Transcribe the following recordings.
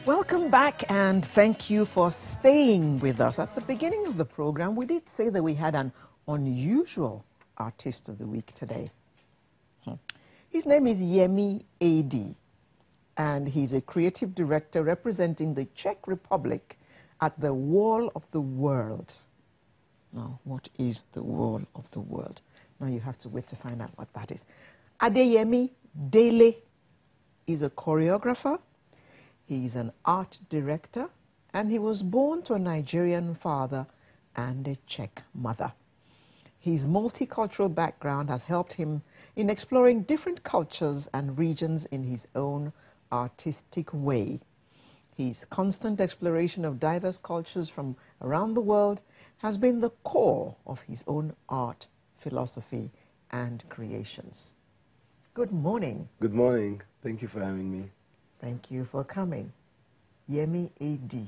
Welcome back, and thank you for staying with us. At the beginning of the program, we did say that we had an unusual artist of the week today. His name is Yemi A.D., and he's a creative director representing the Czech Republic at the Wall of the World. Now, what is the Wall of the World? Now you have to wait to find out what that is. Adeyemi Dele is a choreographer. He's an art director, and he was born to a Nigerian father and a Czech mother. His multicultural background has helped him in exploring different cultures and regions in his own artistic way. His constant exploration of diverse cultures from around the world has been the core of his own art, philosophy, and creations. Good morning. Good morning. Thank you for having me. Thank you for coming. Yemi A.D.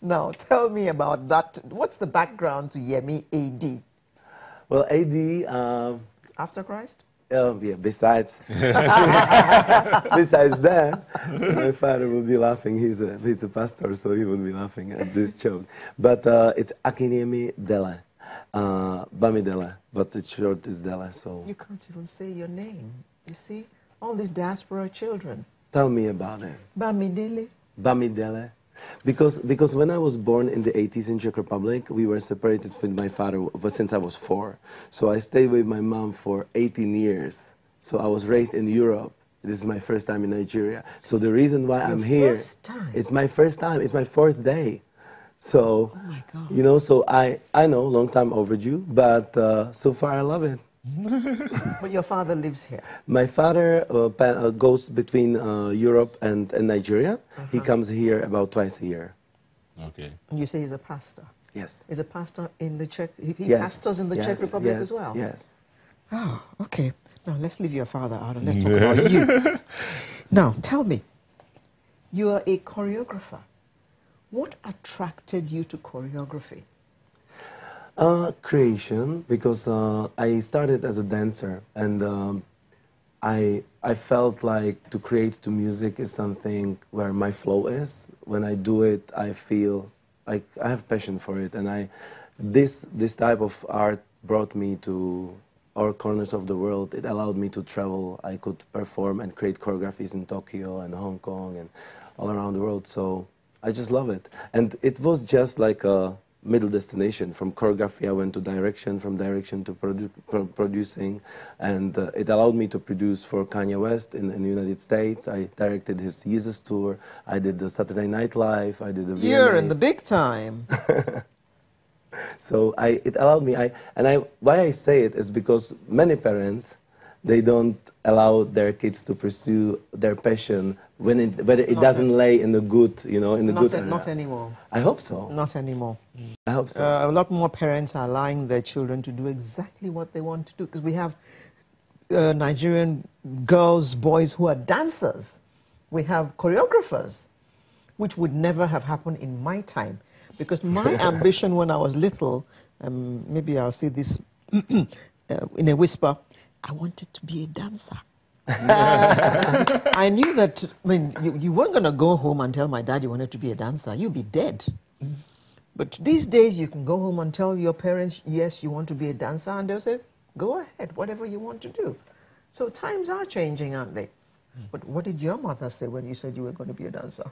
Now, tell me about that. What's the background to Yemi A.D.? Well, A.D. After Christ? Yeah, besides besides that, my father would be laughing. He's a pastor, so he would be laughing at this joke. But it's Adeyemi Dele, Bamidele, but it's short is Dele. So you can't even say your name. You see, all these diaspora children. Tell me about it. Bamidele. Bamidele. Because when I was born in the 80s in Czech Republic, we were separated with my father since I was 4. So I stayed with my mom for 18 years. So I was raised in Europe. This is my first time in Nigeria. So the reason why I'm here, it's my first time. It's my 4th day. So, oh my God. You know, so I know, long time overdue, but so far I love it. But your father lives here? My father goes between Europe and Nigeria. He comes here about twice a year. Okay. And you say he's a pastor? Yes. He's a pastor in the Czech, he yes. pastors in the Czech Republic as well? Yes. Oh, okay. Now let's leave your father out and let's talk about you. Now, tell me, you are a choreographer. What attracted you to choreography? Creation, because I started as a dancer, and I felt like to create to music is something where my flow is. When I do it, I feel like I have passion for it, and this type of art brought me to all corners of the world. It allowed me to travel. I could perform and create choreographies in Tokyo and Hong Kong and all around the world. So I just love it, and it was just like a middle destination. From choreography I went to direction, from direction to producing, and it allowed me to produce for Kanye West in the United States. I directed his Yeezus tour, I did the Saturday Night Live, I did the VMAs. You're in the big time. So it allowed me, why I say it is because many parents, they don't allow their kids to pursue their passion whether it doesn't lay in the good, you know, in the good area. Not anymore. I hope so. Not anymore. I hope so. A lot more parents are allowing their children to do exactly what they want to do, because we have Nigerian girls, boys who are dancers. We have choreographers, which would never have happened in my time, because my ambition when I was little, maybe I'll say this in a whisper, I wanted to be a dancer. I knew that, I mean, you weren't going to go home and tell my dad you wanted to be a dancer. You'd be dead. But these days, you can go home and tell your parents, yes, you want to be a dancer, and they'll say, go ahead, whatever you want to do. So times are changing, aren't they? But what did your mother say when you said you were going to be a dancer?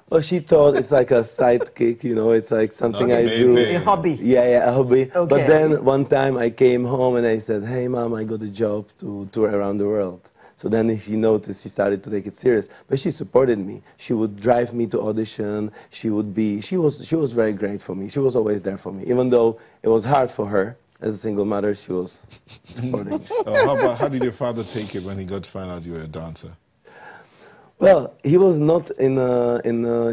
Well, she thought it's like a sidekick, you know, it's like something I do. A hobby. Yeah, a hobby. Okay. But then one time I came home and I said, hey, Mom, I got a job to tour around the world. So then she noticed, she started to take it serious. But she supported me. She would drive me to audition. She was very great for me. She was always there for me. Even though it was hard for her, as a single mother, she was supporting me. How did your father take it when he got to find out you were a dancer? Well, he was not in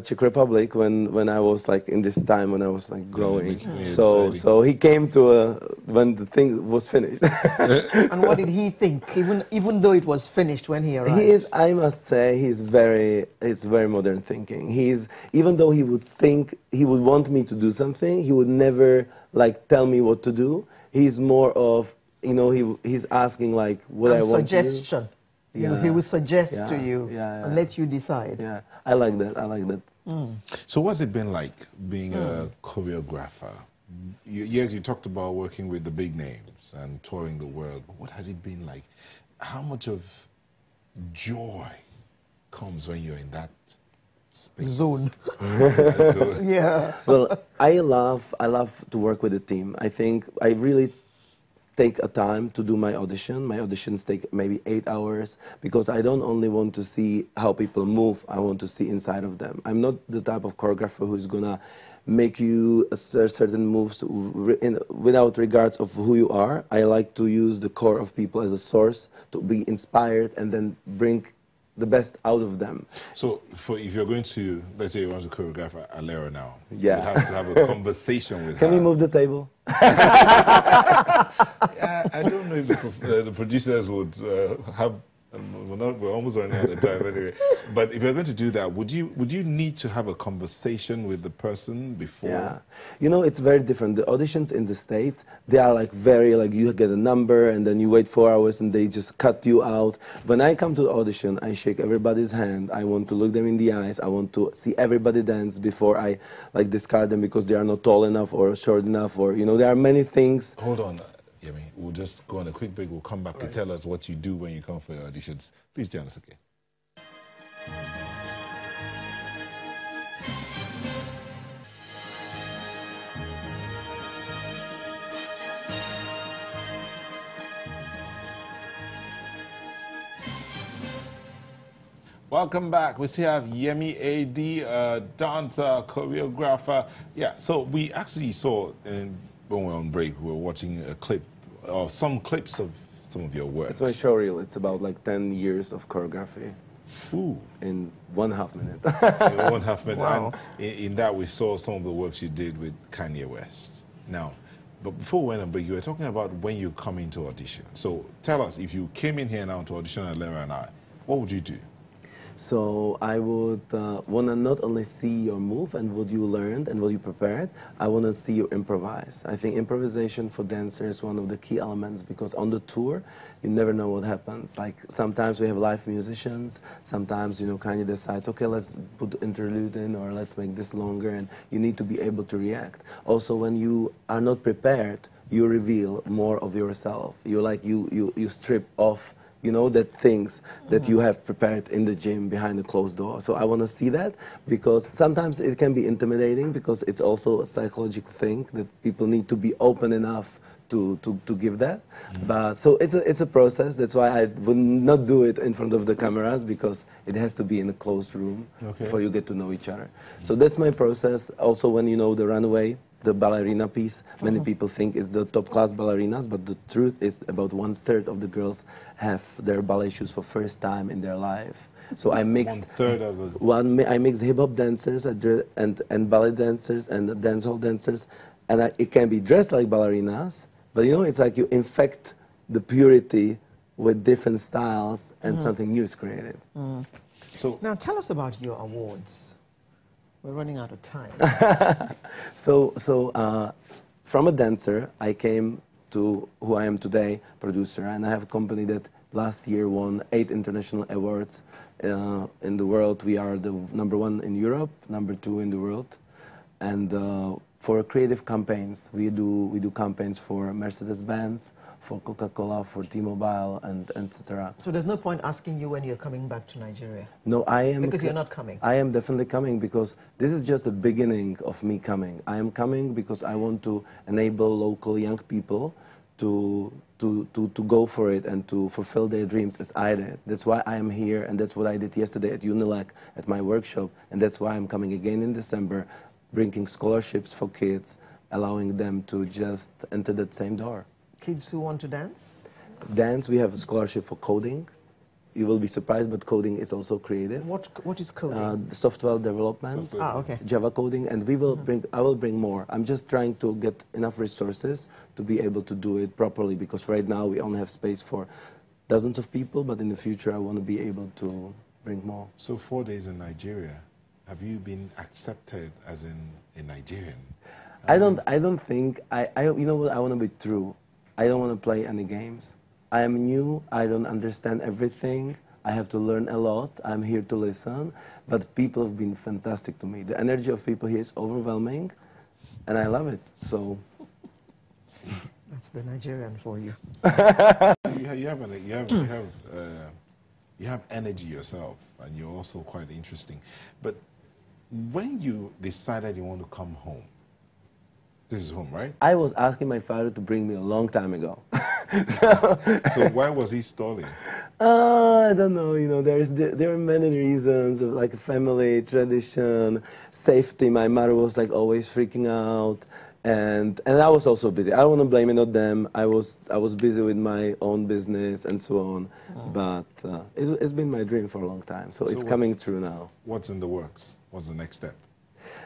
Czech Republic when I was like in this time when I was like growing. So he came to when the thing was finished. And what did he think? Even though it was finished when he arrived. He is, I must say, he's very modern thinking. Even though he would think he would want me to do something, he would never like tell me what to do. He's more of, you know, he's asking like what I want suggestion. to do. He will suggest Yeah, to you yeah, and let you decide. Yeah, I like that. I like that. So what's it been like being a choreographer? Yes, you talked about working with the big names and touring the world, but what has it been like? How much of joy comes when you're in that space? Zone. That zone. Yeah. Well, I love to work with a team. I think I really take a time to do my audition. My auditions take maybe 8 hours because I don't only want to see how people move, I want to see inside of them. I'm not the type of choreographer who's gonna make you certain moves without regards of who you are. I like to use the core of people as a source to be inspired and then bring the best out of them. So if you're going to, let's say you want to choreograph Alera now, Yeah. you'd have to have a conversation with her. Can we move the table? I don't know if the producers would have. We're almost running out of time anyway. But if you're going to do that, would you need to have a conversation with the person before? Yeah, you know, it's very different. The auditions in the States, they are like very, like you get a number and then you wait 4 hours and they just cut you out. When I come to the audition, I shake everybody's hand. I want to look them in the eyes. I want to see everybody dance before I like discard them because they are not tall enough or short enough, or, you know, there are many things. Hold on, Yemi. We'll just go on a quick break. We'll come back to tell us what you do when you come for your auditions. Please join us again. Welcome back. We still have Yemi A.D., dancer, choreographer. Yeah, so we actually saw, when we were on break, we were watching a clip, or some clips of some of your work. It's my show reel. It's about like 10 years of choreography. Ooh. In 1.5 minutes. In 1.5 minutes. Wow. And in that, we saw some of the works you did with Kanye West. Now, but before we went on break, you were talking about when you come into audition. So tell us, if you came in here now to audition at Lara and I, what would you do? So I would want to not only see your move and what you learned and what you prepared, I want to see you improvise. I think improvisation for dancers is one of the key elements because on the tour, you never know what happens. Like sometimes we have live musicians, sometimes, you know, Kanye decides, okay, let's put the interlude in or let's make this longer, and you need to be able to react. Also, when you are not prepared, you reveal more of yourself. You strip off, you know, that things that you have prepared in the gym behind a closed door. So I want to see that because sometimes it can be intimidating because it's also a psychological thing that people need to be open enough to give that. But so it's a process. That's why I would not do it in front of the cameras because it has to be in a closed room before you get to know each other. So that's my process. Also, when you know the runway, the ballerina piece, many people think it's the top class ballerinas, but the truth is about 1/3 of the girls have their ballet shoes for first time in their life. So I mixed 1/3 of the... I mixed hip hop dancers and ballet dancers and dancehall dancers, and it can be dressed like ballerinas, but you know, it's like you infect the purity with different styles and something new is created. So Now tell us about your awards. We're running out of time. From a dancer, I came to who I am today, producer, and I have a company that last year won 8 international awards in the world. We are the #1 in Europe, #2 in the world, and for creative campaigns, we do campaigns for Mercedes-Benz, for Coca-Cola, for T-Mobile, and etc. So there's no point asking you when you're coming back to Nigeria. No, I am... Because you're not coming. I am definitely coming because this is just the beginning of me coming. I am coming because I want to enable local young people to go for it and to fulfill their dreams as I did. That's why I am here, and that's what I did yesterday at Unilag at my workshop, and that's why I'm coming again in December, bringing scholarships for kids, allowing them to just enter that same door. Kids who want to dance? Dance, we have a scholarship for coding. You will be surprised, but coding is also creative. What is coding? Software development, Okay. Java coding, and I will bring more. I'm just trying to get enough resources to be able to do it properly, because right now we only have space for dozens of people, but in the future I want to be able to bring more. So 4 days in Nigeria, have you been accepted as in a Nigerian? I don't think, you know what, I want to be true. I don't want to play any games. I am new, I don't understand everything, I have to learn a lot, I'm here to listen, but people have been fantastic to me. The energy of people here is overwhelming, and I love it, so. That's the Nigerian for you. You have energy yourself, and you're also quite interesting. But when you decided you want to come home, this is home, right? I was asking my father to bring me a long time ago. So why was he stalling? I don't know, you know, there are many reasons, like family, tradition, safety. My mother was like always freaking out, and I was also busy. I don't want to blame it on them. I was busy with my own business and so on, but it's been my dream for a long time, so it's coming true now. What's in the works? What's the next step?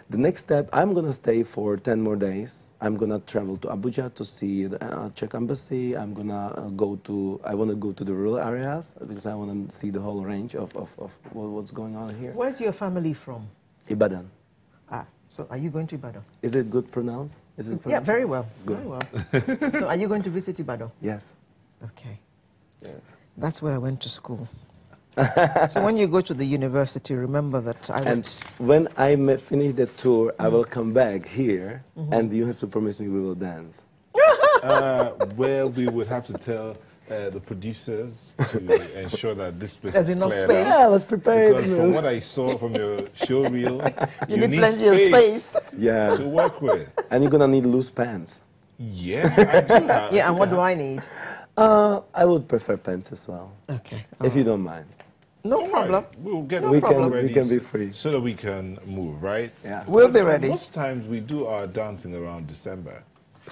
The next step, I'm going to stay for 10 more days. I'm going to travel to Abuja to see the Czech embassy. I'm going to I want to go to the rural areas because I want to see the whole range of what's going on here. Where's your family from? Ibadan. Ah, so are you going to Ibadan? Is it good pronounced? Is it pronounced? Yeah, very well. Good. Very well. So are you going to visit Ibadan? Yes. Okay. Yes. That's where I went to school. So when you go to the university, remember that I went. And when I finish the tour, I will come back here, and you have to promise me we will dance. Well, we would have to tell the producers to ensure that this place There's is enough cleared space. out. Yeah, let's prepare Because it. from what I saw from your show reel, You need plenty of space. Yeah. to work with. And you're gonna need loose pants. Yeah, I do have. Yeah, and what do I need? I would prefer pants as well, Okay. if you don't mind. No Don't problem. worry, we'll get We everything can- we ready can be free. so that we can move, right? Yeah. We'll be But, ready. Most times we do our dancing around December.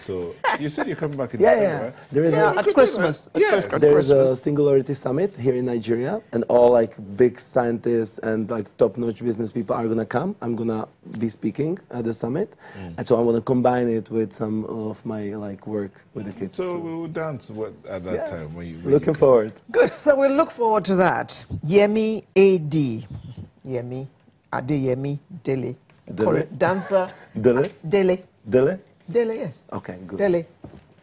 So you said you're coming back in Yeah, December, yeah. right? There is Yeah, a, at Christmas. At Yeah. Christmas. there is a Christmas. Singularity Summit here in Nigeria, and all like big scientists and like top-notch business people are gonna come. I'm gonna be speaking at the summit, and so I want to combine it with some of my like work with the kids. So too. we will dance at that Yeah. time when you. Looking forward. Good. So we'll look forward to that. Yemi AD. Yemi Adeyemi Dele. Dele? Dancer. Dele? Dele. Dele? Dele, yes. Okay, good. Dele.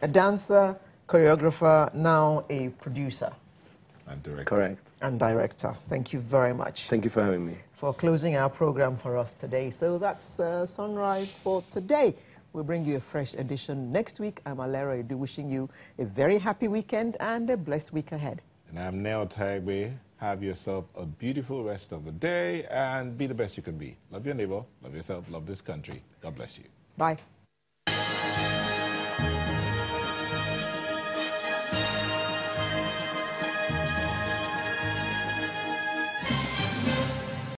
A dancer, choreographer, now a producer And direct. Correct. and director. Thank you very much Thank you for having me. for closing our program for us today. So that's Sunrise for today. We'll bring you a fresh edition next week. I'm Alera Edu, wishing you a very happy weekend and a blessed week ahead. And I'm Nell Tagbe. Have yourself a beautiful rest of the day and be the best you can be. Love your neighbor, love yourself, love this country. God bless you. Bye.